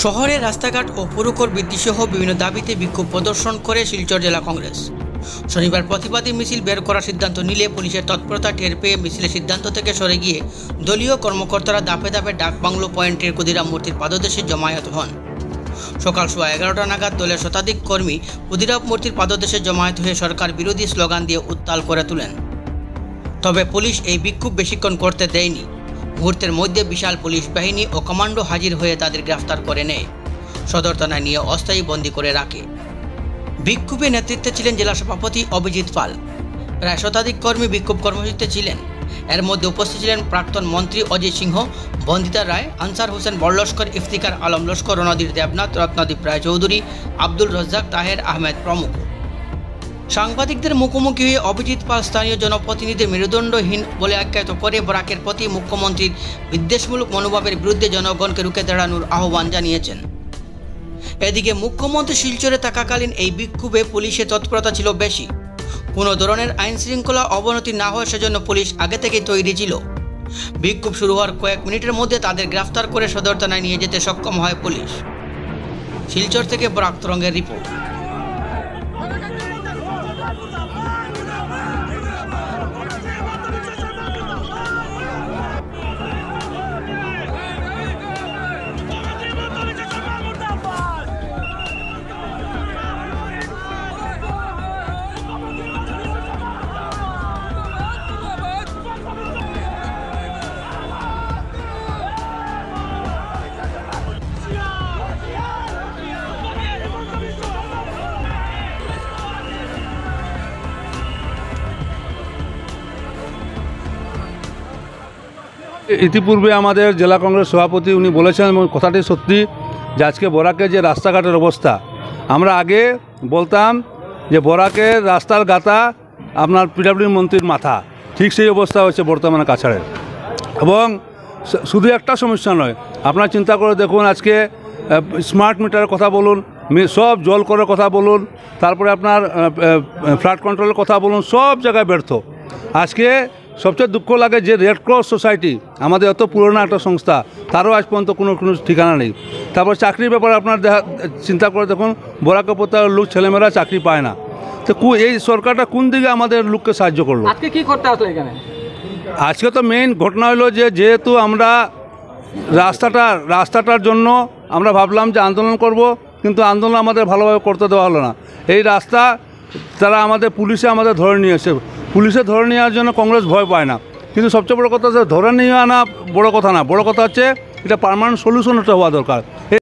শহরের রাস্তাঘাট ও পুরকর বৃদ্ধি সহ বিভিন্ন দাবিতে বিক্ষোভ প্রদর্শন করে শিলচর জেলা কংগ্রেস। শনিবার প্রতিবাদী মিছিল বের করার সিদ্ধান্ত নিলে পুলিশের তৎপরতা টের পেয়ে মিছিলের সিদ্ধান্ত থেকে সরে গিয়ে দলীয় কর্মকর্তারা ধাপে ধাপে ডাকবাংলো পয়েন্টের ক্ষুদিরাম মূর্তির পাদদেশে জমায়েত হন। সকাল 11:15 নাগাদ দলের শতাধিক কর্মী ক্ষুদিরাম মূর্তির পাদদেশে জমায়েত হয়ে সরকার বিরোধী স্লোগান দিয়ে উত্তাল করে তোলেন। তবে পুলিশ এই বিক্ষোভ বেশিক্ষণ করতে দেয়নি। মুহূর্তের মধ্যে বিশাল পুলিশ বাহিনী ও কমান্ডো হাজির হয়ে তাদের গ্রেফতার করে নেয়, সদর থানায় নিয়ে অস্থায়ী বন্দী করে রাখে। বিক্ষোভে নেতৃত্বে ছিলেন জেলা সভাপতি অভিজিৎ পাল। প্রায় শতাধিক কর্মী বিক্ষোভ কর্মসূচিতে ছিলেন। এর মধ্যে উপস্থিত ছিলেন প্রাক্তন মন্ত্রী অজিত সিংহ, বন্দিতা রায়, আনসার হোসেন বড়লস্কর, ইফতিকার আলম লস্কর, রণধীর দেবনাথ, রত্নদীপ রায় চৌধুরী, আব্দুল রজ্জাক, তাহের আহমেদ প্রমুখ। সাংবাদিকদের মুখোমুখি হয়ে অভিজিৎ পাল স্থানীয় জনপ্রতিনিধিদের মেরুদণ্ডহীন বলে আখ্যায়িত করে বরাকের প্রতি মুখ্যমন্ত্রীর বিদ্বেষমূলক মনোভাবের বিরুদ্ধে জনগণকে রুখে দাঁড়ানোর আহ্বান জানিয়েছেন। এদিকে মুখ্যমন্ত্রী শিলচরে থাকাকালীন এই বিক্ষোভে পুলিশের তৎপরতা ছিল বেশি। কোনো ধরনের আইন শৃঙ্খলা অবনতি না হয় সেজন্য পুলিশ আগে থেকেই তৈরি ছিল। বিক্ষোভ শুরু হওয়ার কয়েক মিনিটের মধ্যে তাদের গ্রেফতার করে সদর থানায় নিয়ে যেতে সক্ষম হয় পুলিশ। শিলচর থেকে বরাক তরঙ্গের রিপোর্ট। ইতিপূর্বে আমাদের জেলা কংগ্রেস সভাপতি উনি বলেছেন এবং কথাটি সত্যি যে আজকে বরাকে যে রাস্তাঘাটের অবস্থা, আমরা আগে বলতাম যে বরাকের রাস্তার গাতা আপনার পিডব্লিউডি মন্ত্রীর মাথা, ঠিক সেই অবস্থা হচ্ছে বর্তমানে কাছাড়ের। এবং শুধু একটা সমস্যা নয়, আপনারা চিন্তা করে দেখুন, আজকে স্মার্ট মিটারের কথা বলুন, সব জল করার কথা বলুন, তারপরে আপনার ফ্লাড কন্ট্রোলের কথা বলুন, সব জায়গায় ব্যর্থ। আজকে সবচেয়ে দুঃখ লাগে যে রেড ক্রস সোসাইটি আমাদের এত পুরনো একটা সংস্থা, তারও আজ পর্যন্ত কোনো ঠিকানা নেই। তারপর চাকরির ব্যাপারে আপনার চিন্তা করে দেখুন, বরাক উপত্যকার লোক ছেলেমেয়েরা চাকরি পায় না। তো এই সরকারটা কোন দিকে আমাদের লোককে সাহায্য করলো? আজকে কি করতে আসলে এখানে? আজকে তো মেইন ঘটনা হলো যে যেহেতু আমরা রাস্তাটার জন্য আমরা ভাবলাম যে আন্দোলন করব, কিন্তু আন্দোলন আমাদের ভালোভাবে করতে দেওয়া হলো না। এই রাস্তা তারা পুলিশে আমাদের ধরে নিয়েছে। পুলিশে ধরে নেওয়ার জন্য কংগ্রেস ভয় পায় না, কিন্তু সবচেয়ে বড় কথা হচ্ছে ধরে নিয়ে আনা বড় কথা না, বড় কথা হচ্ছে এটা পার্মানেন্ট সলিউশন হওয়া দরকার।